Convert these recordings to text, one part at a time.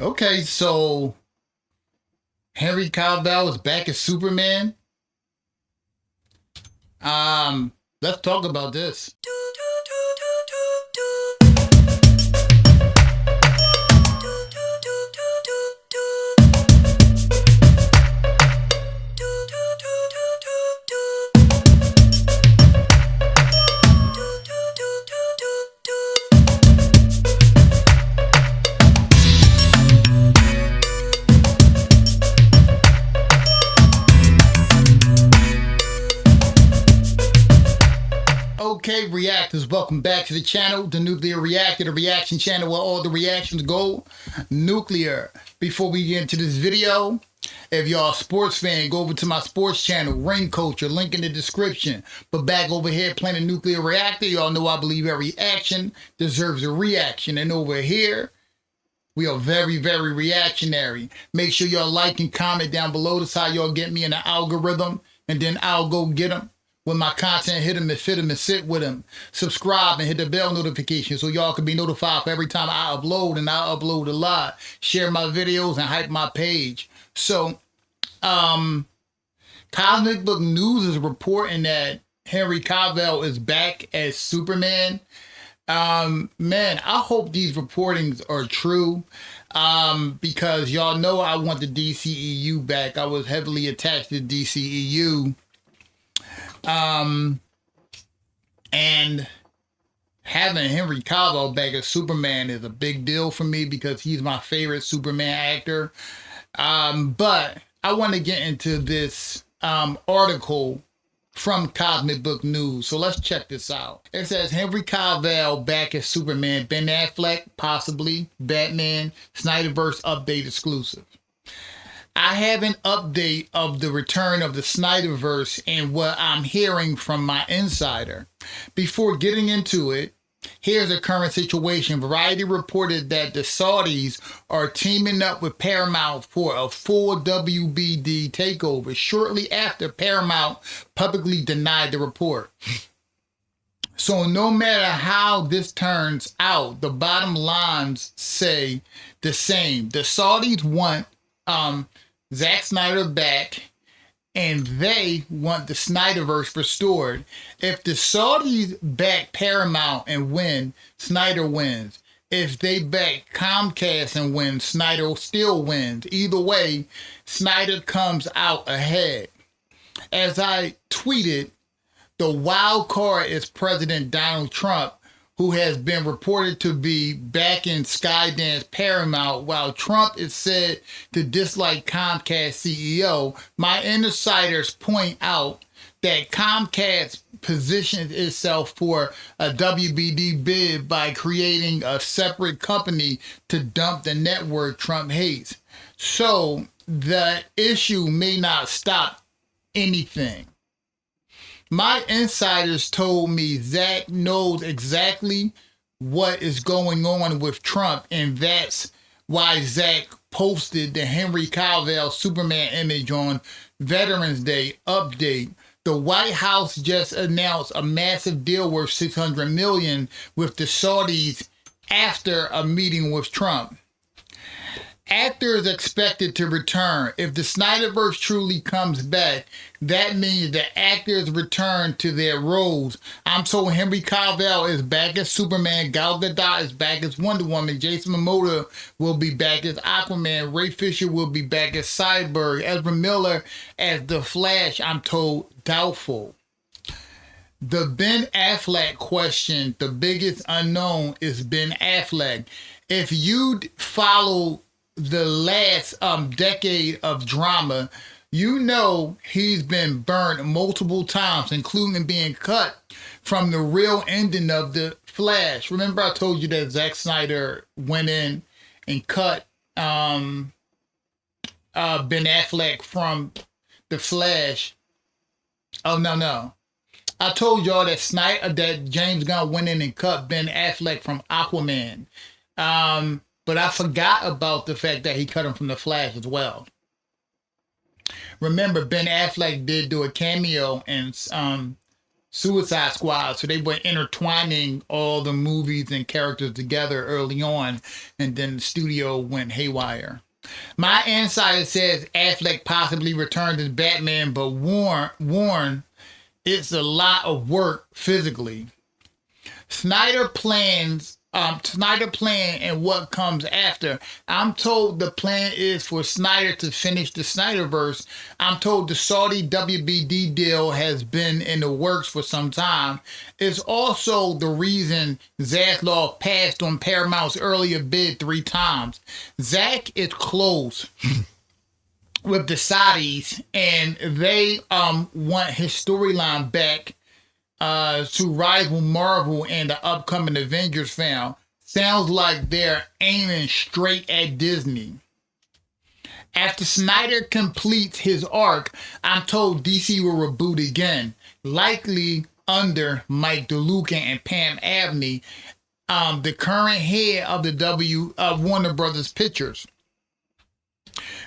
Okay, so Henry Cavill is back as Superman. Let's talk about this. Okay, reactors, welcome back to the channel, the Nuclear Reactor, the reaction channel where all the reactions go nuclear. Before we get into this video, if y'all a sports fan, go over to my sports channel, Ring Culture, link in the description. But back over here playing the Nuclear Reactor, y'all know I believe every action deserves a reaction. And over here, we are very, very reactionary. Make sure y'all like and comment down below. That's how y'all get me in the algorithm. And then I'll go get them. When my content hit them and fit them and sit with them. Subscribe and hit the bell notification so y'all can be notified for every time I upload, and I upload a lot. Share my videos and hype my page. So, Comic Book News is reporting that Henry Cavill is back as Superman. Man, I hope these reportings are true. Because y'all know I want the DCEU back. I was heavily attached to DCEU. And having Henry Cavill back as Superman is a big deal for me because he's my favorite Superman actor. But I want to get into this article from Comic Book News. So let's check this out. It says Henry Cavill back as Superman, Ben Affleck, possibly, Batman, Snyderverse update exclusive. I have an update of the return of the Snyderverse and what I'm hearing from my insider. Before getting into it, here's the current situation. Variety reported that the Saudis are teaming up with Paramount for a full WBD takeover shortly after Paramount publicly denied the report. So no matter how this turns out, the bottom lines say the same. The Saudis want Zack Snyder back, and they want the Snyderverse restored. If the Saudis back Paramount and win, Snyder wins. If they back Comcast and win, Snyder still wins. Either way, Snyder comes out ahead. As I tweeted, the wild card is President Donald Trump, who has been reported to be back in Skydance Paramount, while Trump is said to dislike Comcast CEO. My insiders point out that Comcast positions itself for a WBD bid by creating a separate company to dump the network Trump hates. So the issue may not stop anything. My insiders told me Zach knows exactly what is going on with Trump, and that's why Zach posted the Henry Cavill Superman image on Veterans Day update. The White House just announced a massive deal worth $600 million with the Saudis after a meeting with Trump. Actors expected to return. If the Snyderverse truly comes back, that means the actors return to their roles. I'm told Henry Cavill is back as Superman, Gal Gadot is back as Wonder Woman, Jason Momoa will be back as Aquaman, Ray Fisher will be back as Cyborg, Ezra Miller as The Flash, I'm told doubtful. The Ben Affleck question, the biggest unknown is Ben Affleck. If you follow the last decade of drama, you know he's been burned multiple times, including being cut from the real ending of The Flash. Remember I told you that Zack Snyder went in and cut Ben Affleck from The Flash. Oh, no. I told y'all that James Gunn went in and cut Ben Affleck from Aquaman. But I forgot about the fact that he cut him from The Flash as well. Remember, Ben Affleck did do a cameo in Suicide Squad. So they were intertwining all the movies and characters together early on, and then the studio went haywire. My insider says Affleck possibly returned as Batman, but warn it's a lot of work physically. Snyder plan and what comes after. I'm told the plan is for Snyder to finish the Snyderverse. I'm told the Saudi WBD deal has been in the works for some time. It's also the reason Zaslav passed on Paramount's earlier bid 3 times. Zach is close with the Saudis, and they want his storyline back to rival Marvel and the upcoming Avengers film. Sounds like they're aiming straight at Disney. After Snyder completes his arc, I'm told DC will reboot again, likely under Mike DeLuca and Pam Abney, the current head of the Warner Brothers Pictures.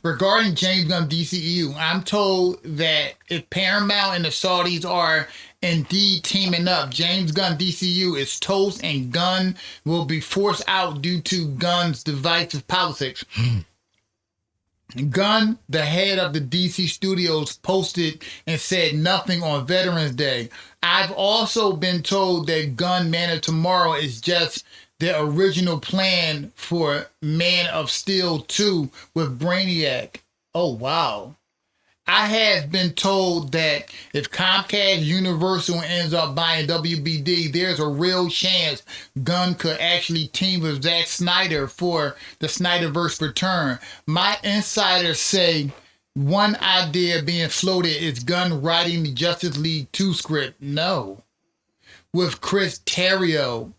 Regarding James Gunn DCEU, I'm told that if Paramount and the Saudis are indeed teaming up, James Gunn DCU is toast and Gunn will be forced out due to Gunn's divisive politics. Gunn, the head of the DC studios, posted and said nothing on Veterans Day. I've also been told that Gunn Man of Tomorrow is just the original plan for Man of Steel 2 with Brainiac. Oh, wow. I have been told that if Comcast Universal ends up buying WBD, there's a real chance Gunn could actually team with Zack Snyder for the Snyderverse return. My insiders say one idea being floated is Gunn writing the Justice League 2 script. No. With Chris Terrio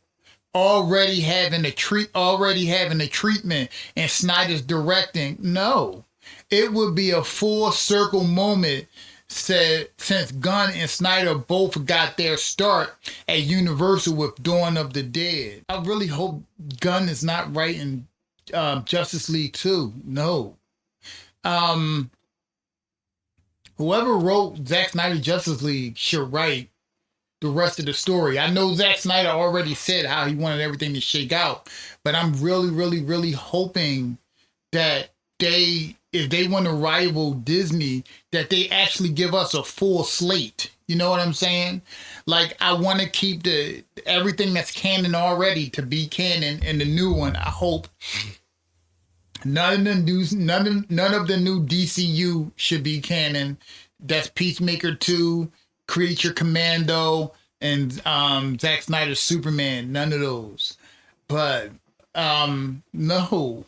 already having a treatment and Snyder's directing. No. It would be a full circle moment since Gunn and Snyder both got their start at Universal with Dawn of the Dead. I really hope Gunn is not writing Justice League 2. No. Whoever wrote Zack Snyder Justice League should write the rest of the story. I know Zack Snyder already said how he wanted everything to shake out, but I'm really, really, really hoping that if they want to rival Disney, that they actually give us a full slate. You know what I'm saying? Like, I want to keep everything that's canon already to be canon in the new one. I hope none of the new DCU should be canon. That's Peacemaker 2, Creature Commando, and Zack Snyder's Superman. None of those. But no.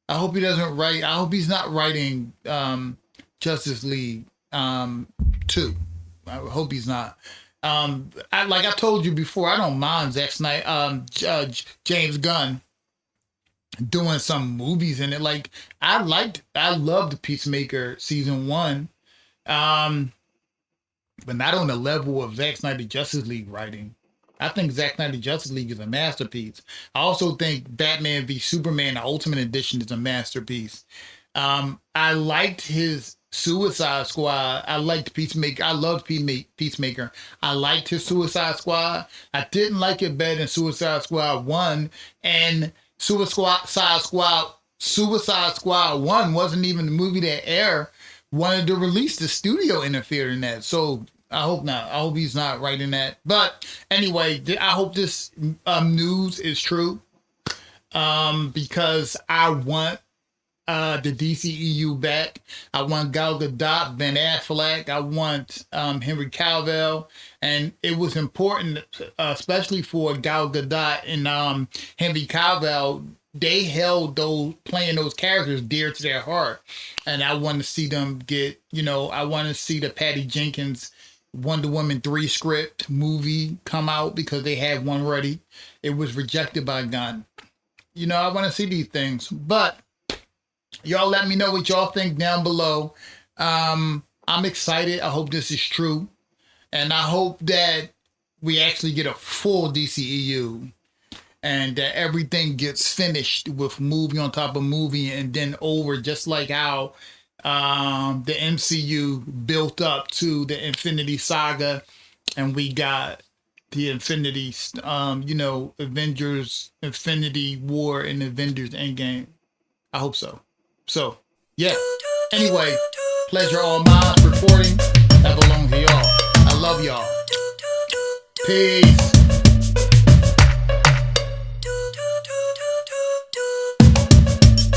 I hope he doesn't write. I hope he's not writing Justice League 2. I hope he's not. Like I told you before, I don't mind Zack Snyder, James Gunn doing some movies in it. Like I loved Peacemaker season 1, but not on the level of Zack Snyder Justice League writing. I think Zack Snyder Justice League is a masterpiece. I also think Batman v Superman, the Ultimate Edition, is a masterpiece. I liked his Suicide Squad. I liked Peacemaker. I loved Peacemaker. I liked his Suicide Squad. I didn't like it better than Suicide Squad 1. And Suicide Squad 1 wasn't even the movie that Air wanted to release. The studio interfered in that. So I hope not. I hope he's not writing that. But anyway, I hope this news is true, because I want the DCEU back. I want Gal Gadot, Ben Affleck. I want Henry Cavill. And it was important, especially for Gal Gadot and Henry Cavill. They held playing those characters dear to their heart. And I want to see them I want to see the Patty Jenkins Wonder Woman 3 script movie come out, because they had one ready. It was rejected by Gunn. I want to see these things. But y'all let me know what y'all think down below. I'm excited. I hope this is true. And I hope that we actually get a full DCEU and that everything gets finished with movie on top of movie and then over, just like how the MCU built up to the Infinity Saga and we got the Infinity, Avengers Infinity War and Avengers Endgame. I hope so. So, yeah. Anyway, pleasure all mine reporting. Have a long to y'all. I love y'all. Peace.